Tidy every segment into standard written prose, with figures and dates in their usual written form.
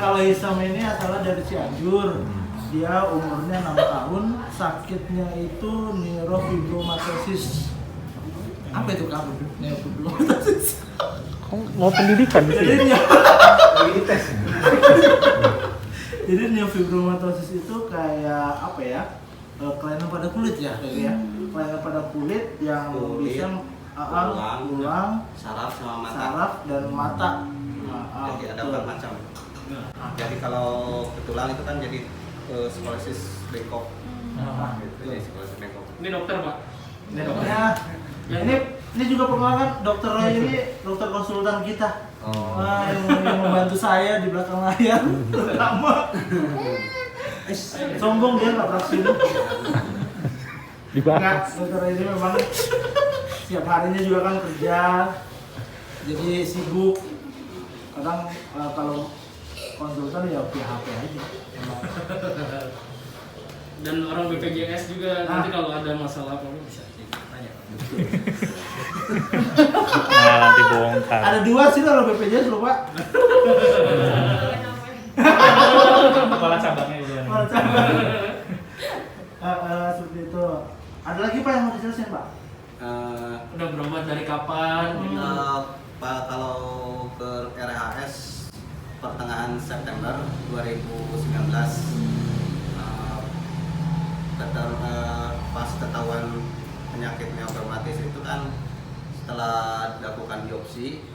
kalau Hisam ini asalnya dari Cianjur. Dia umurnya 6 tahun, sakitnya itu neurofibromatosis. Apa itu kamu? Neurofibromatosis. Kamu mau pendidikan di sini? Jadi neurofibromatosis itu kayak apa ya? Kelainan pada kulit ya, ya. Kelainan pada kulit yang bisa tulang, saraf sama mata. Saraf dan mata. Jadi ada 4 macam. Jadi kalau ke tulang itu kan jadi skolisis bengkok. Jadi skolisis bengkok. Ini dokter, Pak. Ini dokternya. Ya ini juga pengenalan dokter Roy ini dokter konsultan kita. Yang membantu saya di belakang layar terutama. Sombong dia nggak pernah sini. Enggak, dokter Roy ini memang setiap harinya juga kan kerja, jadi sibuk. Kadang kalau konsultan ya via HP aja. Dan orang BPJS juga nanti kalau ada masalah apa bisa tanya. Nah, nanti bongkar. Ada 2 sih kalau BPJS lupa. Kepala cabangnya udah. Kepala cabang. Seperti itu. Ada lagi Pak yang mau dijelasin Pak? Udah berobat dari kapan? Pak, kalau ke RHS pertengahan September 2019 pas ketahuan penyakit neurofibromatosis itu kan setelah dilakukan biopsi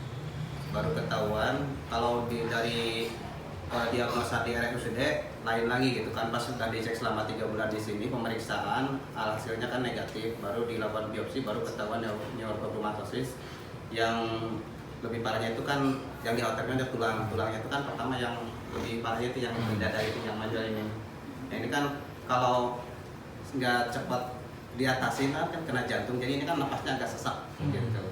baru ketahuan kalau dari diagnosa di RSUD lain lagi gitu kan. Pas sudah dicek selama 3 bulan di sini pemeriksaan hasilnya kan negatif, baru dilakukan biopsi baru ketahuan neurofibromatosis. Yang lebih parahnya itu kan yang dikhawatirkan ada tulangnya itu kan pertama yang lebih parahnya itu yang di dada itu yang maju ini. Nah, ini kan kalau nggak cepat diatasin kan kena jantung, jadi ini kan napasnya agak sesak gitu.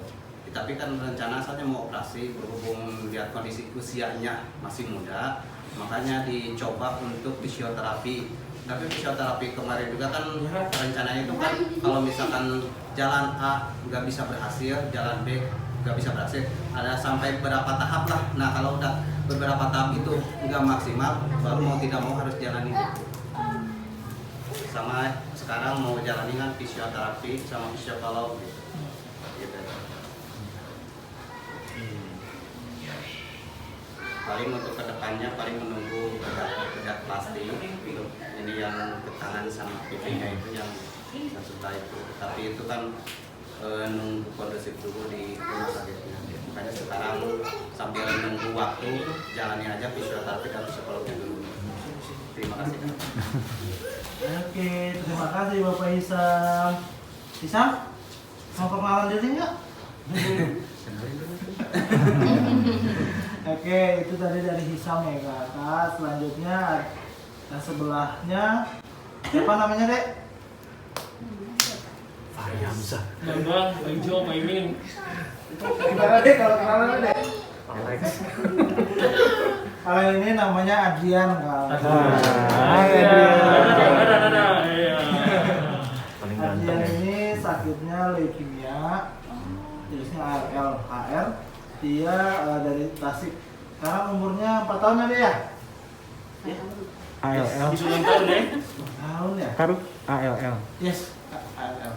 Tapi kan rencana asalnya mau operasi, berhubung lihat kondisi usianya masih muda, makanya dicoba untuk fisioterapi. Tapi fisioterapi kemarin juga kan rencananya itu kan kalau misalkan jalan A nggak bisa berhasil, jalan B nggak bisa berhasil, ada sampai berapa tahap lah. Nah kalau udah beberapa tahap itu nggak maksimal, baru mau tidak mau harus jalani itu. Sama sekarang mau jalani kan fisioterapi sama fisiotolog gitu. Paling untuk kedepannya paling menunggu bedak plastik ini yang ke tangan sama pipinya itu yang setelah itu. Tapi itu kan nunggu kondusif dulu di rumah sakitnya. Makanya sekarang sambil nunggu waktu jalani aja fisioterapi dan psikolognya dulu. Terima kasih. Oke, terima kasih Bapak Hisam. Hisam, mau perkenalan diri nggak? Oke, itu tadi dari Hisam ya Kak. Selanjutnya dan sebelahnya siapa namanya Dek? Fahri Hamzah. Bambang, Bang Jo, Pak Imin. Gimana Dek kalau kenalan Dek? Alex. Kalau ini namanya Adrian Kak. Paling Adrian ganteng. ini sakitnya leukemia, jenisnya ALL, HR. Dia dari Tasik. Sekarang umurnya 4 tahun ya dia? ALL. Di ulang tahun ya. Tahun ya? Karuk ALL. Yes, ALL.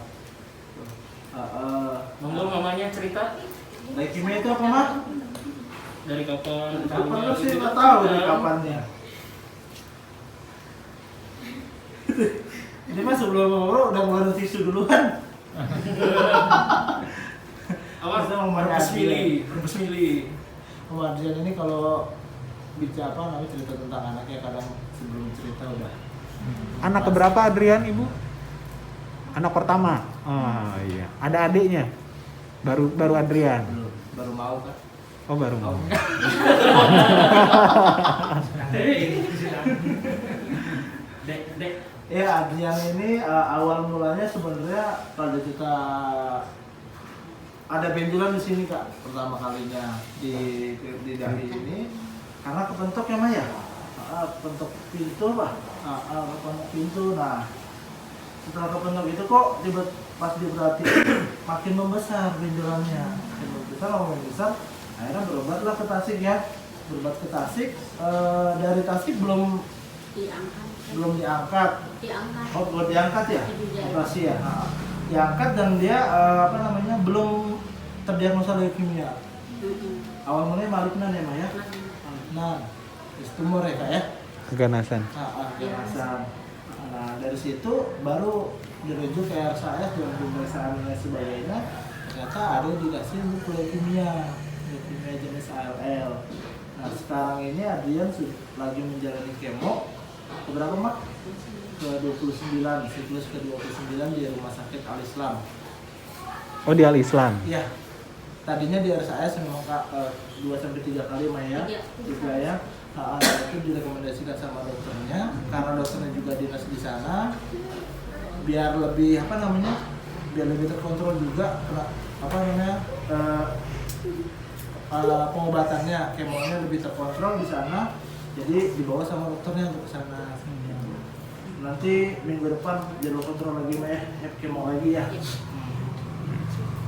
Monggo mamanya cerita Leukemia itu apa mah? dari kapan? Kapan lu sih nggak tahu dari kapannya. Ini mah sebelum ngobrol udah ngeluarin tisu duluan. Awas, Kita mau main Rebus mili. Om Adrian ini kalau bicara apa namanya cerita tentang anaknya kadang sebelum cerita udah. Anak keberapa Adrian, Ibu? Anak pertama. Oh iya. Ada adiknya? Baru Adrian. Baru mau kan? Oh, baru mau. Dek. Ya Adrian ini awal mulanya sebenarnya pada kita ada benjolan di sini Kak, pertama kalinya di dahi ini karena kepentok ya Maya, kepentok pintu Pak, kepentok pintu. Nah setelah kepentok itu kok pas diperhatiin makin membesar benjolannya, makin membesar, akhirnya berobatlah ke Tasik ya. berobat ke Tasik. Dari Tasik belum diangkat. Oh, belum diangkat ya? Operasi ya. Nah, diangkat dan dia belum terdiagnosa leukemia. Awal mulanya malignan ya, Maya? Malignan. Terus tumor ya, Kak ya? Keganasan. Keganasan. Nah, dari situ baru dirujuk ke RSAS dengan pemeriksaan dan sebagainya. Ternyata ada dikasih untuk leukemia jenis ALL. Nah, sekarang ini Adrian lagi menjalani kemo. Keberapa, Mak? Ke-29, siklus ke-29 di Rumah Sakit Al Islam. Oh, di Al Islam. Iya. Tadinya di RSAS memang 2-3 kali Maya juga ya. Nah, itu direkomendasikan sama dokternya karena dokternya juga dinas di sana biar lebih biar lebih terkontrol juga pengobatannya, kemonya lebih terkontrol di sana. Jadi dibawa sama dokternya untuk ke sana. Nanti minggu depan jadwal kontrol lagi Maya, kemo lagi ya.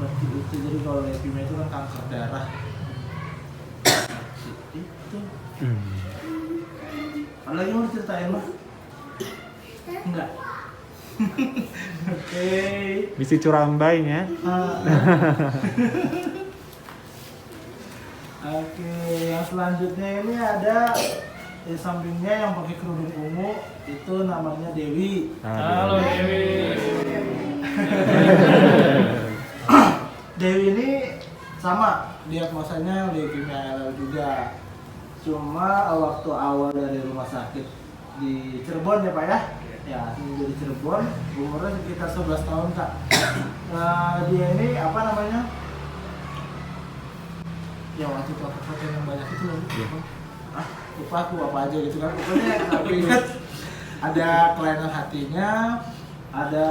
Seperti itu. Jadi kalau leukemia itu kan kanker darah. Itu. Ada lagi mau diceritain mah? Enggak. Oke. Bisi curambainya. Oke, yang selanjutnya ini ada di sampingnya yang pakai kerudung ungu itu namanya Dewi. Halo Dewi. Dewi ini sama diagnosanya leukemia ALL juga. Cuma waktu awal dari rumah sakit di Cirebon ya Pak ya. Ya, ini di Cirebon, umurnya sekitar 11 tahun Kak. Dia ini ya waktu itu foto yang banyak itu loh. Lupa aku apa aja gitu kan. Pokoknya aku ingat ada kelainan hatinya, ada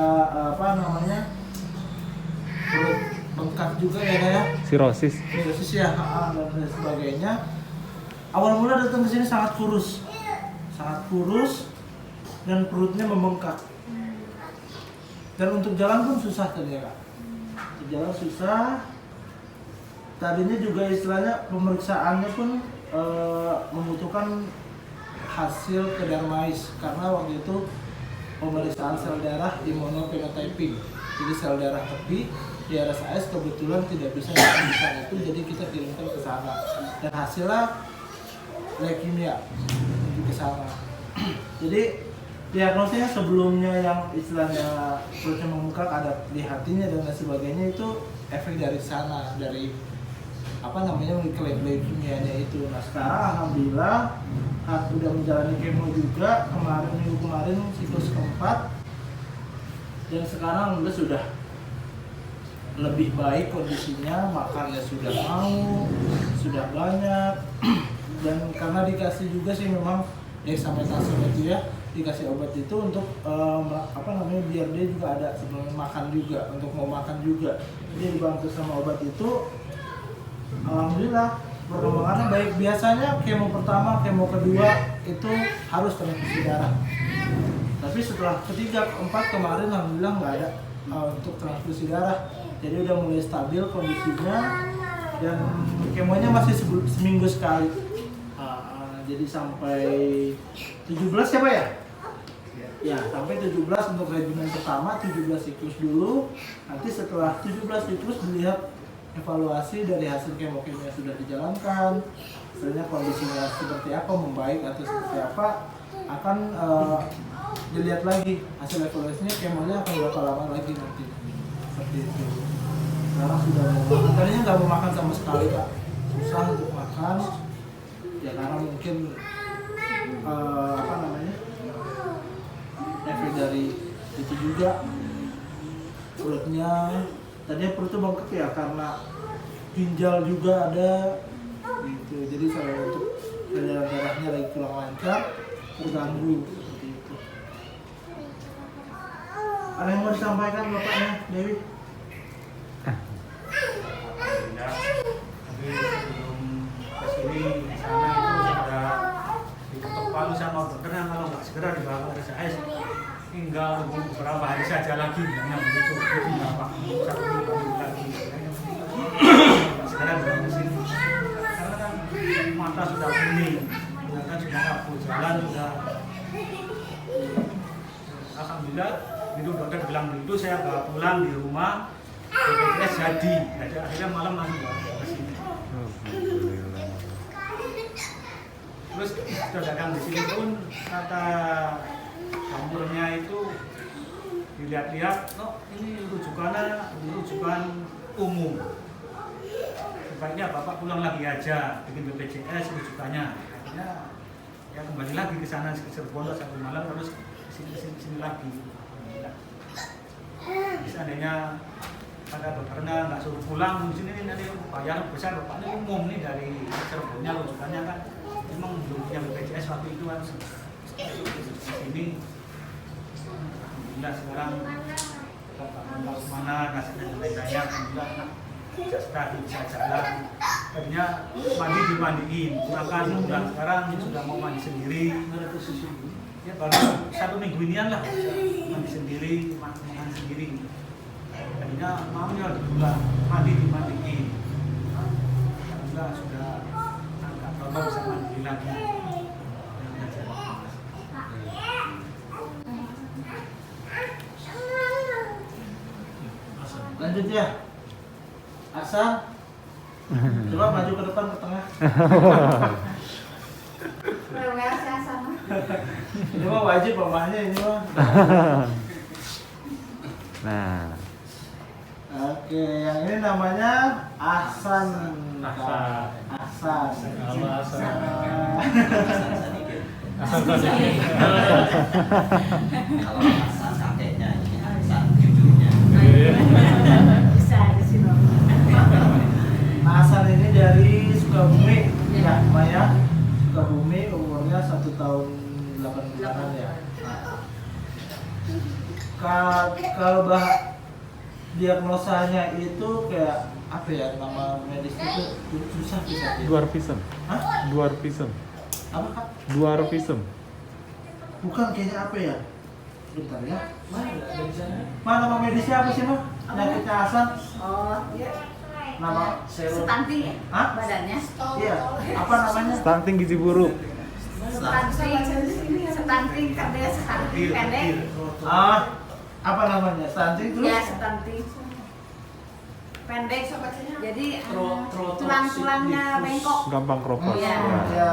perut bengkak juga ya. Sirosis Ya, dan sebagainya. Awal mula datang ke sini sangat kurus dan perutnya membengkak. Dan untuk jalan pun susah tadinya Kak. Untuk jalan susah. Tadinya juga istilahnya pemeriksaannya pun membutuhkan hasil ke Darmais karena waktu itu pemeriksaan sel darah immunophenotyping. Jadi sel darah tepi di RSAS kebetulan tidak bisa pemeriksaan itu, jadi kita kirimkan ke sana dan hasilnya leukemia ke sana. Jadi diagnosanya sebelumnya yang istilahnya perutnya membengkak ada di hatinya dan lain sebagainya itu efek dari sana, dari leukemianya itu. Nah sekarang alhamdulillah udah menjalani kemo juga minggu kemarin siklus keempat dan sekarang alhamdulillah sudah lebih baik kondisinya, makannya sudah sudah banyak dan karena dikasih juga sih memang dexamethasone itu ya, dikasih obat itu untuk biar dia juga ada sebelum makan juga, untuk mau makan juga. Jadi dibantu sama obat itu, alhamdulillah perkembangannya baik. Biasanya kemo pertama, kemo kedua itu harus transfusi darah. Tapi setelah ketiga, keempat kemarin alhamdulillah nggak ada untuk transfusi darah. Jadi udah mulai stabil kondisinya dan kemonya masih seminggu sekali. Jadi sampai 17 ya Pak ya? Ya, sampai 17 untuk regimen pertama, 17 siklus dulu. Nanti setelah 17 siklus dilihat evaluasi dari hasil kemo-kemo yang sudah dijalankan. Misalnya kondisinya seperti apa, membaik atau seperti apa, akan dilihat lagi hasil evaluasinya, kemonya akan berapa lama lagi nanti. Seperti itu. Sekarang sudah mau makan, tadinya nggak mau makan sama sekali Pak. Susah untuk makan. Ya karena mungkin efek dari itu juga perutnya tadinya perutnya bengkak ya karena ginjal juga ada gitu. Jadi saya untuk peredaran darahnya lagi kurang lancar, terganggu seperti itu. Ada yang mau disampaikan Bapaknya Dewi? Sebelum kesini di sana itu sudah diketok palu sama dokternya, kalau nggak segera dibawa ke RSAS tinggal beberapa hari saja lagi, hanya begitu. Jadi bapak satu minggu lagi nggak segera dibawa ke sini karena kan mata sudah sudah alhamdulillah itu dokter bilang begitu, saya bawa pulang di rumah BPJS jadi akhirnya malam langsung bawa ke sini. Alhamdulillah. Terus sudah datang di sini pun kata dokternya itu dilihat-lihat, oh ini rujukan umum, sebaiknya bapak pulang lagi aja bikin BPJS rujukannya. Akhirnya ya kembali lagi ke sana ke Cirebon satu malam terus sini lagi. Seandainya ada dokternya nggak suruh pulang di sini nanti bayar besar bapak ini umum nih dari Cirebonnya rujukannya kan memang belum punya BPJS waktu itu kan ini. Alhamdulillah sekarang bapak kemana nasibnya lain-lainnya alhamdulillah tadi bisa jalan. Tadinya mandi dimandiin makan udah sekarang sudah mau mandi sendiri. Ya baru 1 minggu inian lah mandi sendiri, makan sendiri. Tadinya maunya dibulan mandi dimandiin. Alhamdulillah sudah agak lama bisa mandi lagi. Lanjut ya. Asal coba maju ke depan ke tengah. Ini mah wajib mamahnya ini mah. Nah, Oke, yang ini namanya Ahsan. Ahsan. Ahsan. Halo, Ahsan. Hasan sedikit. Kalau Hasan kakeknya, ini Hasan cucunya. Ahsan ini dari Sukabumi, ya, Maya. Sukabumi, umurnya 1 tahun 8 bulanan ya. Kalau diagnosanya itu kayak apa ya, nama medis itu susah bisa. dwarfism. Hah? Dwarfism. Apa Kak? Dwarfism. Bukan, kayaknya apa ya? Bentar ya. Mana nama medisnya apa sih, Mah? Penyakitnya Ahsan? Oh, iya. Nama Stunting ya? Hah? Badannya? Iya. Apa namanya? Stunting gizi buruk. Stunting karena stunting pendek. Apa namanya? Stunting terus? Ya, stunting pendek. Jadi tulang-tulangnya bengkok. Gampang kropos. Iya. Ya.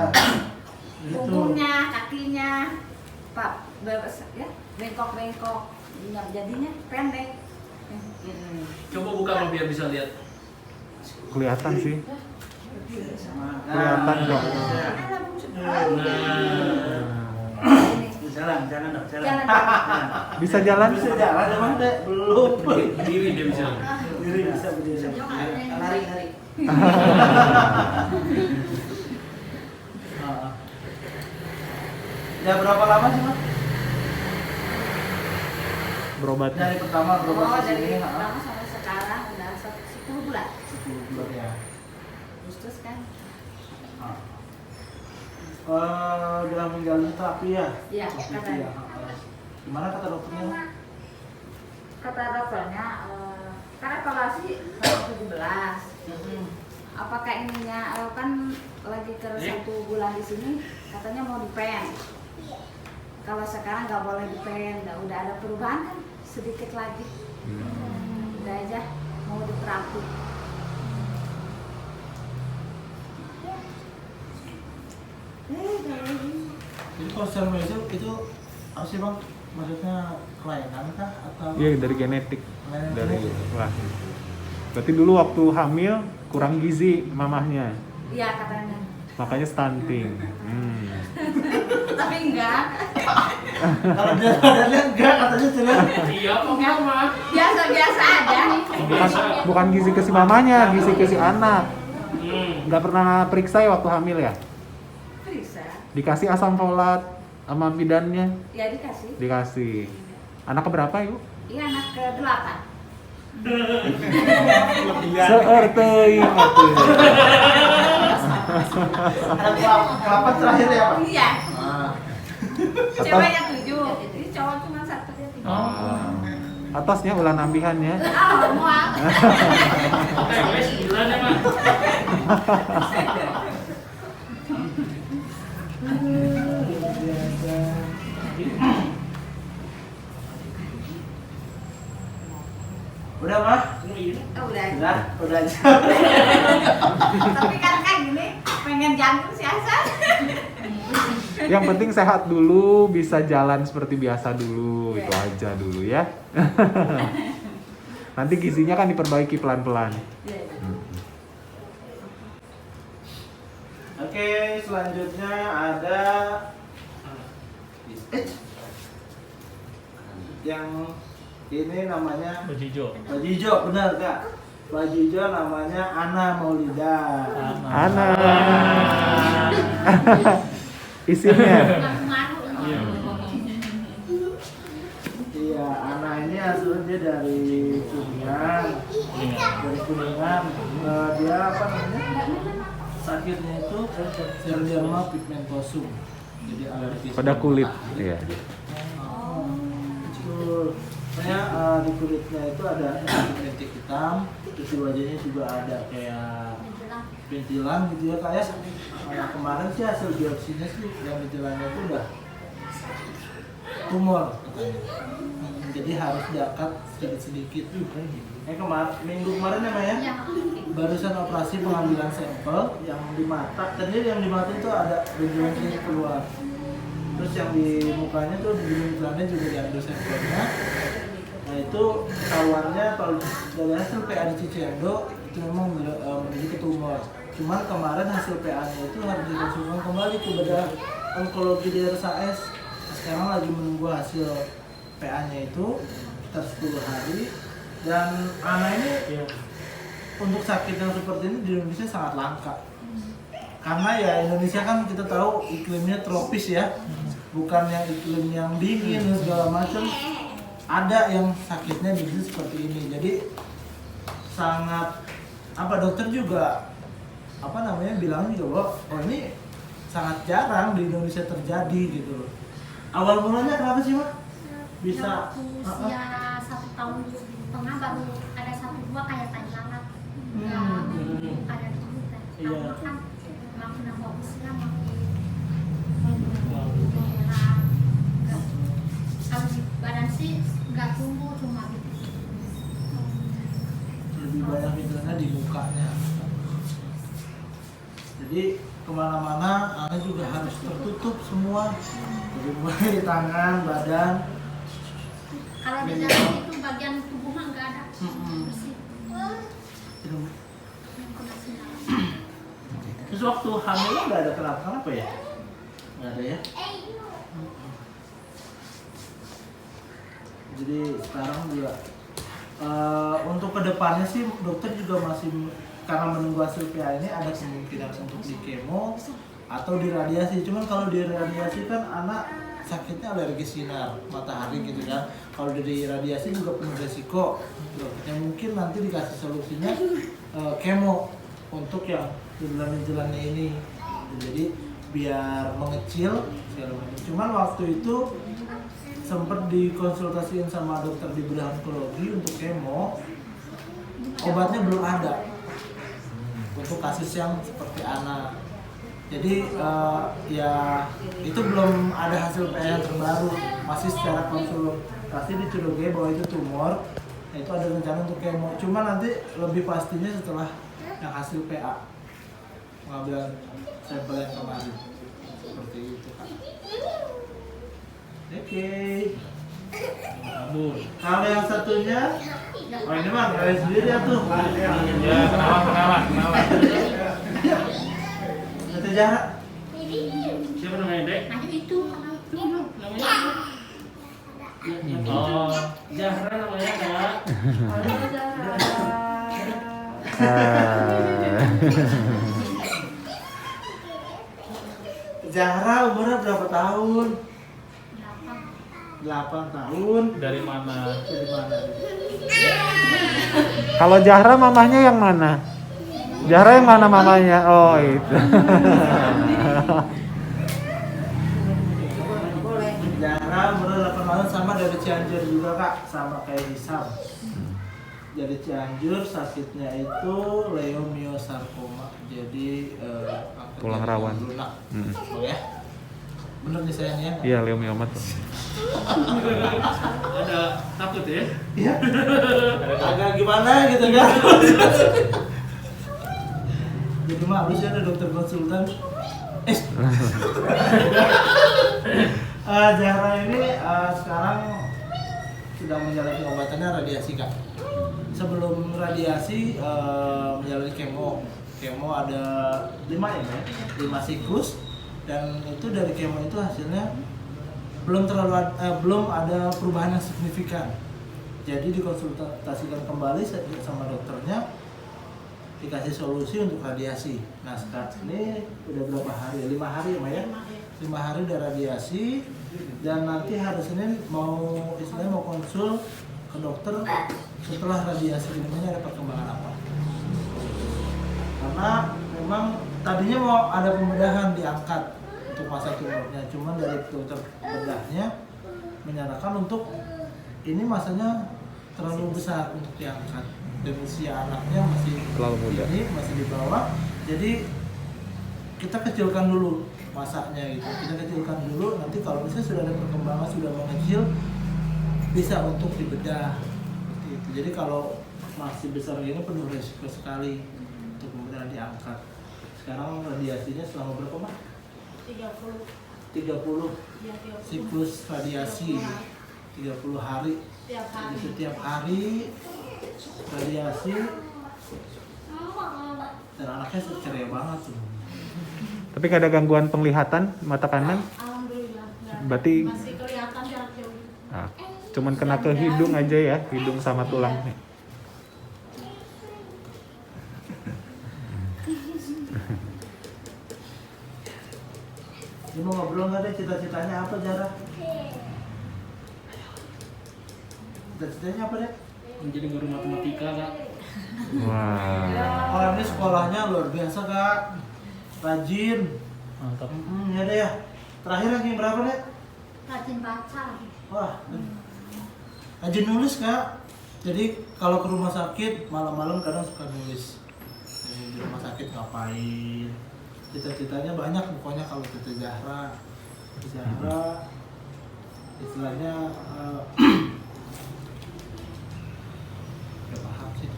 Gitu. Punggungnya, kakinya, Pak, ya, bengkok-bengkok. Jadinya pendek. Coba buka lo biar bisa lihat. Kelihatan sih. Nah, Kelihatan dong. Nah, Jalan dok, jalan. Jalan. Bisa jalan? Bisa jalan emang deh? Belum. berdiri dia bisa. Diri bisa berdiri. Lari. Ya berapa lama sih, Mas? Berobatnya. Dari pertama Oh, berobat di dari sini, pertama sampai sekarang udah 10 bulan. 10 bulan ya. Agustus kan? Udah menjalani terapi ya? Iya, Waktu itu katanya. ya. Gimana kata dokternya? Kata dokternya, kan evaluasi 17. Apakah ininya kan lagi ke 1 bulan di sini, katanya mau dipen. Kalau sekarang nggak boleh dipen, udah ada perubahan kan sedikit lagi. Udah aja mau diterapi. Jadi kalau secara medis itu apa sih, Bang? Maksudnya kelainan kah atau? Iya, dari genetik. Kelainan Dari genetik? lahir. Berarti dulu waktu hamil kurang gizi mamahnya. Iya katanya. Makanya stunting. Tapi enggak. Kalau dia sadarnya enggak, katanya jelas. Iya, kok mama? Biasa-biasa aja. Bukan gizi ke si mamanya, gizi ke si anak. Hmm. Nggak pernah periksa ya waktu hamil ya? Bisa. Dikasih asam folat sama bidannya? Ya dikasih. Dikasih. Anak keberapa, Ibu? Iya anak ke-8. Seerteuing atuh. Ada kelapa terakhir ya, Pak? Iya. Ah. Ceweknya 7. Jadi cowok cuma 1 dia 3. Atasnya ulah nambihannya. Mual. Oke, 9 ya, Mak. Udah jauh. Tapi kan kayak gini, pengen jantung si Hasan. Yang penting sehat dulu, bisa jalan seperti biasa dulu, itu aja dulu ya. Nanti gizinya kan diperbaiki pelan-pelan. Oke, selanjutnya ada yang ini namanya Baju hijau. baju hijau, benar Kak? Baju hijau namanya Ana Maulida. Ana. Isinya. Iya. Iya, Ana ini asalnya dia dari Kuningan. Dari Kuningan. Dia apa namanya? Sakitnya itu Scleroderma pigmentosum. Jadi alergi Pada kulit. Iya. Betul. Makanya di kulitnya itu ada bintik hitam, terus di wajahnya juga ada kayak bintilan gitu ya kayak. Kemarin sih hasil biopsinya sih yang bintilannya itu udah tumor katanya. Jadi harus diangkat sedikit-sedikit. Kemarin minggu kemarin ya Maya? Barusan operasi pengambilan sampel yang di mata. Tadi yang di mata itu ada bintilan keluar. Terus yang di mukanya tuh di bintilannya juga diambil sampelnya. Nah itu ketahuannya kalau dari hasil PA di Cicendo itu memang memiliki tumor. Cuman kemarin hasil PA-nya itu harus dikonsultasikan kembali ke bedah onkologi di RSAS. Sekarang lagi menunggu hasil PA-nya itu sekitar 10 hari. Dan Ana ini untuk sakit yang seperti ini di Indonesia sangat langka. Karena ya Indonesia kan kita tahu iklimnya tropis ya, bukan yang iklim yang dingin dan segala macam. Ada yang sakitnya di sini seperti ini. Jadi sangat dokter juga bilang juga bahwa oh ini sangat jarang di Indonesia terjadi gitu loh. Awal mulanya kenapa sih Mak? Bisa usia 1 tahun setengah baru ada 1-2 kayak tai lalat. Ada dulu kan. Iya. Kan makin nambah usia makin merah. Kalau di badan sih nggak tumbuh cuma gitu. Lebih banyak gejala di mukanya. Jadi kemana-mana Ana juga harus tertutup semua, dari mulai di tangan, badan. Kalau di dalam itu bagian tubuhnya nggak ada. Bersih. Yang kena sinar. Terus waktu hamil nggak ada kenapa ya? Nggak ada ya? Jadi sekarang juga untuk kedepannya sih dokter juga masih karena menunggu hasil PA ini ada kemungkinan untuk di kemo atau di radiasi. Cuman kalau di radiasi kan anak sakitnya alergi sinar matahari gitu kan. Kalau di radiasi juga penuh resiko. Yang mungkin nanti dikasih solusinya kemo untuk yang bintilan-bintilannya ini. Jadi biar mengecil segala macam. Cuman waktu itu sempat dikonsultasiin sama dokter di bedah onkologi untuk kemo, obatnya belum ada untuk kasus yang seperti Ana. Jadi ya itu belum ada hasil PA yang terbaru, masih secara konsultasi dicurigai bahwa itu tumor. Nah, itu ada rencana untuk kemo. Cuma nanti lebih pastinya setelah yang hasil PA pengambilan sampel yang kemarin seperti itu kan. Oke. Kalau yang satunya, oh ini mah kalian sendiri ya tuh. Ya, kenalan. Satu jarak. Siapa namanya, Dek? Nah itu Namanya apa? Oh, Zahra namanya, Kak. Zahra umurnya berapa tahun? 8 tahun. Dari mana? Dari mana? Kalau Zahra mamahnya yang mana? Zahra yang mana mamanya? Oh itu. Zahra umurnya 8 tahun sama dari Cianjur juga Kak, sama kayak Hisam. Dari Cianjur sakitnya itu leiomyosarkoma. Jadi Tulang rawan. lunak. Oh ya. Bener nih saya nih ya. Iya, leumyoma tuh. Ada takut ya? Iya. Agak gimana gitu kan. Jadi mah habis ada dokter konsultan. Zahra ini sekarang sedang menjalani obatannya radiasi kak. Sebelum radiasi menjalani kemo ada 5 ya, 5 siklus, dan itu dari kemo itu hasilnya belum ada perubahan yang signifikan. Jadi dikonsultasikan kembali sama dokternya, dikasih solusi untuk radiasi. Nah sekarang ini udah berapa hari? 5 hari ya Maya? 5 hari udah radiasi, dan nanti hari Senin mau konsul ke dokter setelah radiasi ini ada perkembangan apa. Karena memang tadinya mau ada pembedahan diangkat untuk masa tumornya, cuman dari dokter bedahnya menyarankan untuk ini masanya terlalu besar untuk diangkat, dan usia anaknya masih Terlalu muda. ini masih di bawah, jadi kita kecilkan dulu masaknya gitu. Kita kecilkan dulu, nanti kalau misalnya sudah ada perkembangan, sudah mengecil, bisa untuk dibedah seperti itu. Jadi kalau masih besar gini penuh resiko sekali untuk kemudian diangkat. Sekarang radiasinya selama berapa Mas? 30 siklus radiasi, 30 hari. Jadi setiap hari radiasi, dan anaknya ceria banget tuh. Tapi gak ada gangguan penglihatan mata kanan? Alhamdulillah. nggak ada. Berarti Masih kelihatan jarak jauh. nah, cuman kena ke hidung aja ya, hidung sama tulang nih. Ini mau ngobrol nggak deh, cita-citanya apa Zahra? Cita-citanya apa deh? Menjadi guru matematika kak. Wah. Orang ini sekolahnya luar biasa kak, rajin. Mantap. Ya deh ya. Terakhir ranking berapa deh? Rajin baca. Wah, rajin nulis kak. Jadi kalau ke rumah sakit malam-malam kadang suka nulis. Di rumah sakit ngapain? Cita-citanya banyak pokoknya kalau Tete Zahra. Zahra istilahnya udah paham sih.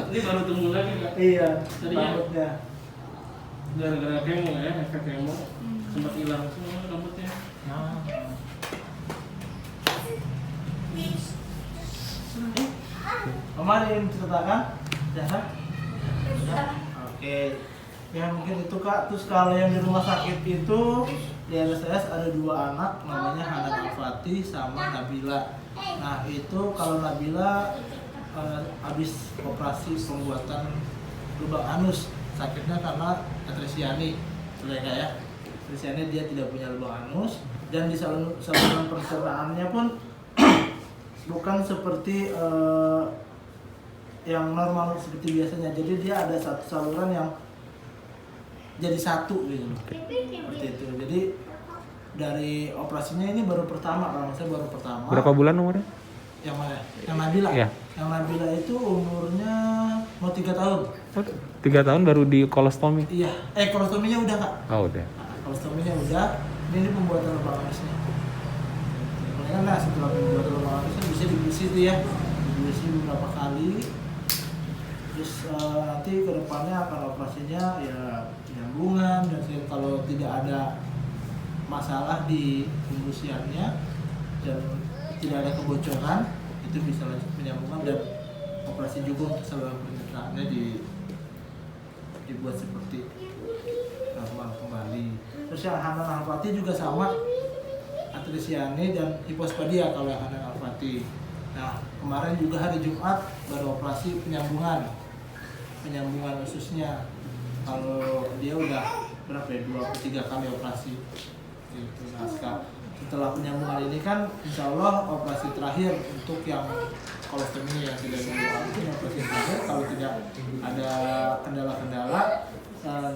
Ini baru tumbuh lagi kak. Iya, Tadinya- rambutnya. Gara-gara kemo ya, efek kemo sempat hilang semua rambutnya. Nah. Kemarin ceritakan, Zahra? Oke, ya mungkin itu kak. Terus kalau yang di rumah sakit itu di RSS ada 2 anak, namanya Hanan Al-Fatih sama Nabila. Nah itu kalau Nabila habis operasi pembuatan lubang anus, sakitnya karena atresiani, mereka ya. Atresiani dia tidak punya lubang anus, dan di saluran pencernaannya pun bukan seperti yang normal seperti biasanya. Jadi dia ada satu saluran yang jadi satu gitu. Seperti itu. Jadi dari operasinya ini baru pertama, kalau saya baru pertama. Berapa bulan umurnya? Yang mana? Yang Nabila. Iya. Yang Nabila itu umurnya mau 3 tahun. 3 tahun baru di kolostomi. Iya. Kolostominya udah kak. Oh udah. Kolostominya udah. Ini pembuatan lubang anusnya. Kemudian nah setelah pembuatan lubang anusnya bisa diisi tuh ya. Diisi beberapa kali. Terus nanti kedepannya akan operasinya ya penyambungan, dan kalau tidak ada masalah di pembusiannya dan tidak ada kebocoran, itu bisa lanjut penyambungan, dan operasi juga untuk saluran pencernaannya dibuat seperti normal kembali. Terus yang Hanan Al-Fatih juga sama, atresiani dan hipospadia kalau yang Hanan Al-Fatih. Nah kemarin juga hari Jumat baru operasi penyambungan ususnya. Kalau dia udah berapa ya, 2-3 kali operasi gitu. Nah setelah penyambungan ini kan insya Allah operasi terakhir untuk yang kolostomi yang tidak dilakukan, itu operasi terakhir kalau tidak ada kendala-kendala.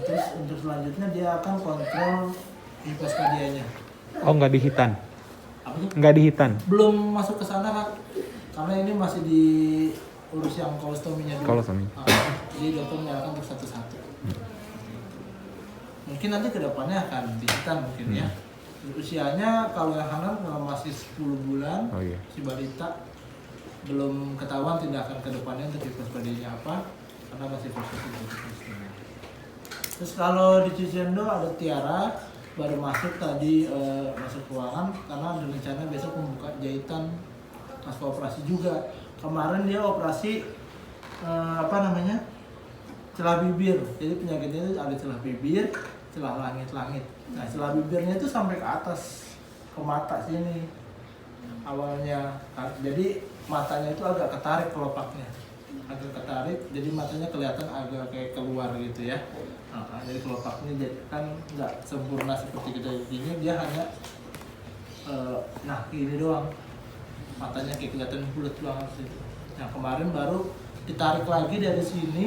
Terus untuk selanjutnya dia akan kontrol hipospadianya. Oh nggak dihitan? Apa tuh? Nggak dihitan? Belum masuk ke sana kak, karena ini masih diurus yang kolostominya dulu. Kolostomi. Jadi dokter menyalakan untuk satu-satu. mungkin nanti kedepannya akan dihitan mungkin ya. Usianya kalau yang Hanan masih 10 bulan, Oh iya. si balita belum ketahuan tindakan kedepannya untuk hipospadianya apa, karena masih proses identifikasi. Terus kalau di Cicendo ada Tiara, baru masuk tadi masuk ruangan karena ada rencana besok membuka jahitan pasca operasi juga. Kemarin dia operasi celah bibir. Jadi penyakitnya itu ada celah bibir, celah langit-langit. Nah, celah bibirnya itu sampai ke atas, ke mata sini awalnya. Jadi matanya itu agak ketarik kelopaknya, agak ketarik, jadi matanya kelihatan agak kayak keluar gitu ya. Nah, jadi kelopaknya jadi kan nggak sempurna seperti kita gini, dia hanya gini doang, matanya kayak kelihatan bulat banget gitu. Nah, kemarin baru ditarik lagi dari sini.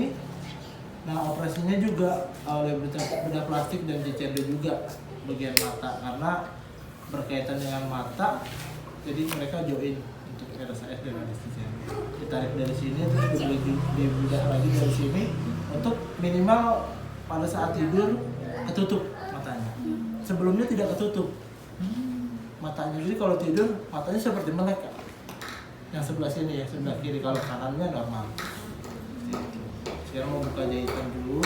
Nah, operasinya juga oleh bedah plastik dan Cicendo juga bagian mata, karena berkaitan dengan mata, jadi mereka join untuk RSAS dan anestesi. Ditarik dari sini terus dibedah lagi dari sini untuk minimal pada saat tidur ketutup matanya. Sebelumnya tidak ketutup matanya, jadi kalau tidur matanya seperti melek. Yang sebelah sini ya, sebelah kiri, kalau kanannya normal. Sekarang mau buka jahitan dulu.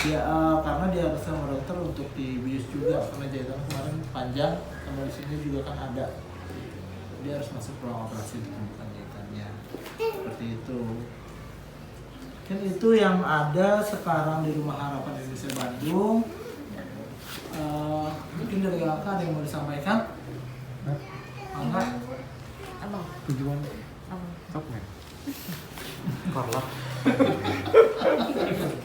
Dia karena dia harus sama dokter untuk dibius juga karena jahitan kemarin panjang, sama di sini juga kan ada. Dia harus masuk ruang operasi untuk membuka jahitannya. Seperti itu. Kan itu yang ada sekarang di Rumah Harapan Indonesia Bandung. Mungkin dari kakak ada yang mau disampaikan? Enggak? Abang, Tujuan abang. sok men. Korlap.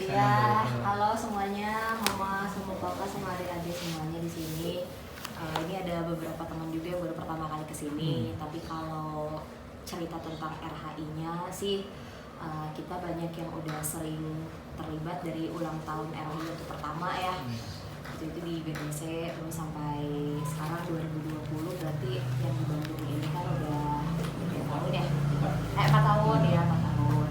Ya, halo semuanya, mama sama papa sama adik-adik semuanya di sini. Ini ada beberapa teman juga yang baru pertama kali kesini. Tapi kalau cerita tentang RHI-nya sih, kita banyak yang udah sering terlibat dari ulang tahun RHI untuk pertama ya. Itu di BDC terus sampai sekarang 2020, berarti yang di Bandung ini kan udah 4 tahun ya. 4 tahun ya, 4 tahun.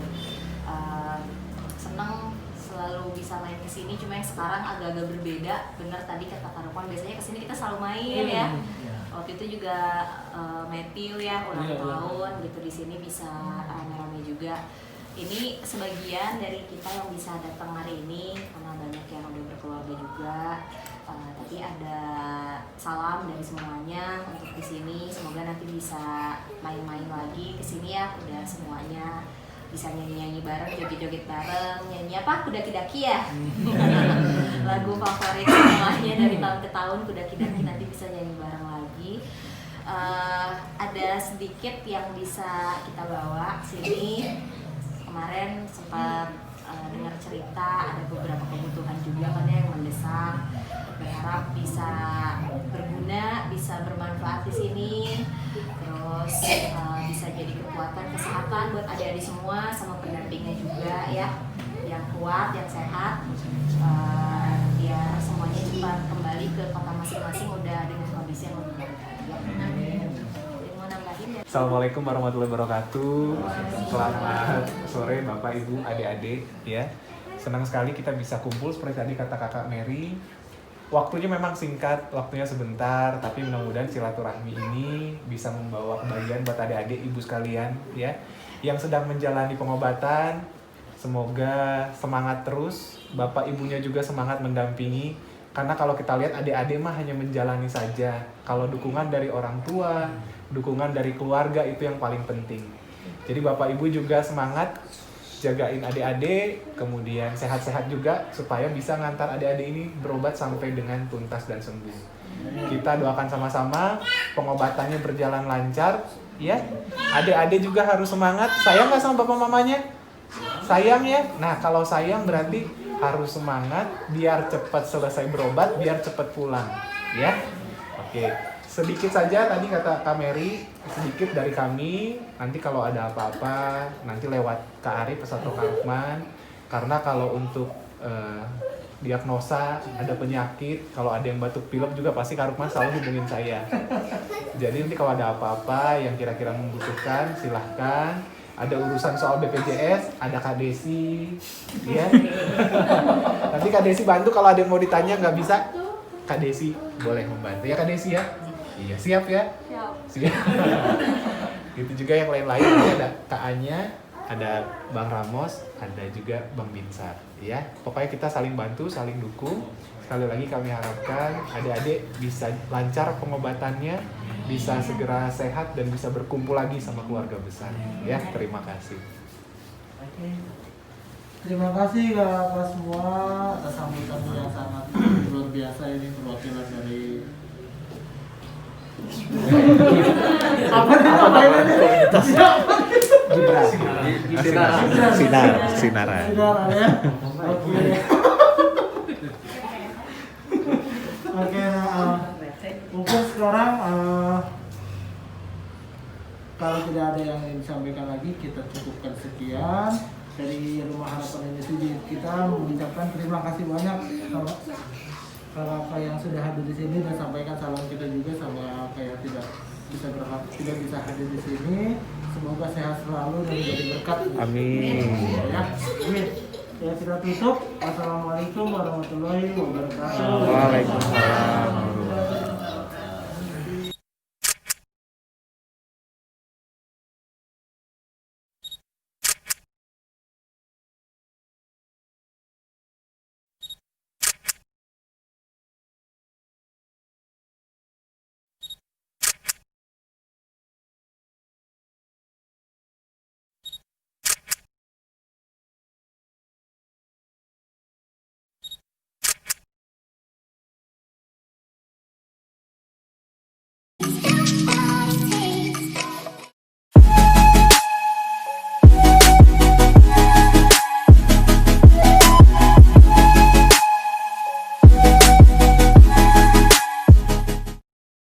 Seneng selalu bisa main kesini, cuma yang sekarang agak-agak berbeda. Bener tadi kata Kak Rukman, biasanya kesini kita selalu main ya. Waktu itu juga Matthew ya ulang tahun gitu, di sini bisa rame-rame juga. Ini sebagian dari kita yang bisa datang hari ini karena banyak yang udah berkeluarga juga. Tapi ada salam dari semuanya untuk di sini. Semoga nanti bisa main-main lagi ke sini ya. Udah semuanya bisa nyanyi-nyanyi bareng, joget-joget bareng. Nyanyi apa? Kudaki-daki ya. Lagu favorit semuanya dari tahun ke tahun, Kudaki-daki, nanti bisa nyanyi bareng lagi. Ada sedikit yang bisa kita bawa sini. Kemarin sempat dengar cerita ada beberapa kebutuhan juga kan yang mendesak. Berharap bisa berguna, bisa bermanfaat di sini. Terus bisa jadi kekuatan kesehatan buat adik-adik semua, sama pendampingnya juga ya, yang kuat, yang sehat, biar semuanya cepat kembali ke kota masing-masing udah dengan kondisi yang lebih baik. Assalamualaikum warahmatullahi wabarakatuh. Selamat sore Bapak Ibu, adik-adik ya. Senang sekali kita bisa kumpul seperti tadi kata Kakak Mary. Waktunya memang singkat, waktunya sebentar, tapi mudah-mudahan silaturahmi ini bisa membawa kebahagiaan buat adik-adik ibu sekalian ya yang sedang menjalani pengobatan. Semoga semangat terus, Bapak Ibunya juga semangat mendampingi. Karena kalau kita lihat adik-adik mah hanya menjalani saja. Kalau dukungan dari orang tua, dukungan dari keluarga itu yang paling penting. Jadi Bapak Ibu juga semangat jagain adik-adik, kemudian sehat-sehat juga supaya bisa ngantar adik-adik ini berobat sampai dengan tuntas dan sembuh. Kita doakan sama-sama pengobatannya berjalan lancar ya. Adik-adik juga harus semangat. Sayang nggak sama bapak mamanya? Sayang ya. Nah kalau sayang berarti harus semangat biar cepat selesai berobat, biar cepat pulang ya. Oke. Sedikit saja tadi kata Kak Mary, sedikit dari kami. Nanti kalau ada apa-apa, nanti lewat Kak Arif atau Kak Rukman. Karena kalau untuk diagnosa, ada penyakit, kalau ada yang batuk pilek juga pasti Kak Rukman selalu hubungin saya. Jadi nanti kalau ada apa-apa yang kira-kira membutuhkan, silahkan. ada urusan soal BPJS, ada Kak Desi, ya. Nanti Kak Desi bantu kalau ada yang mau ditanya nggak bisa, Kak Desi boleh membantu ya Kak Desi ya. Iya siap ya. Siap. Gitu juga yang lain-lain, ini ada Kak Anya, ada Bang Ramos, ada juga Bang Binsar, ya. Pokoknya kita saling bantu, saling dukung. Sekali lagi kami harapkan adik-adik bisa lancar pengobatannya, bisa segera sehat dan bisa berkumpul lagi sama keluarga besar. Ya, terima kasih. Oke. Terima kasih kakak semua atas sambutan yang sangat luar biasa ini perwakilan dari apa Sinaran. ya. Oke, mungkin sekarang kalau tidak ada yang ingin disampaikan lagi, kita cukupkan sekian dari Rumah Harapan Indonesia. Kita mengucapkan terima kasih banyak sama kakak yang sudah hadir di sini dan sampaikan salam kita juga sama kayak tidak bisa hadir di sini. Semoga sehat selalu dan jadi berkat. Amin. Ya, amin. Ya, kita tutup. Assalamualaikum warahmatullahi wabarakatuh. Waalaikumsalam.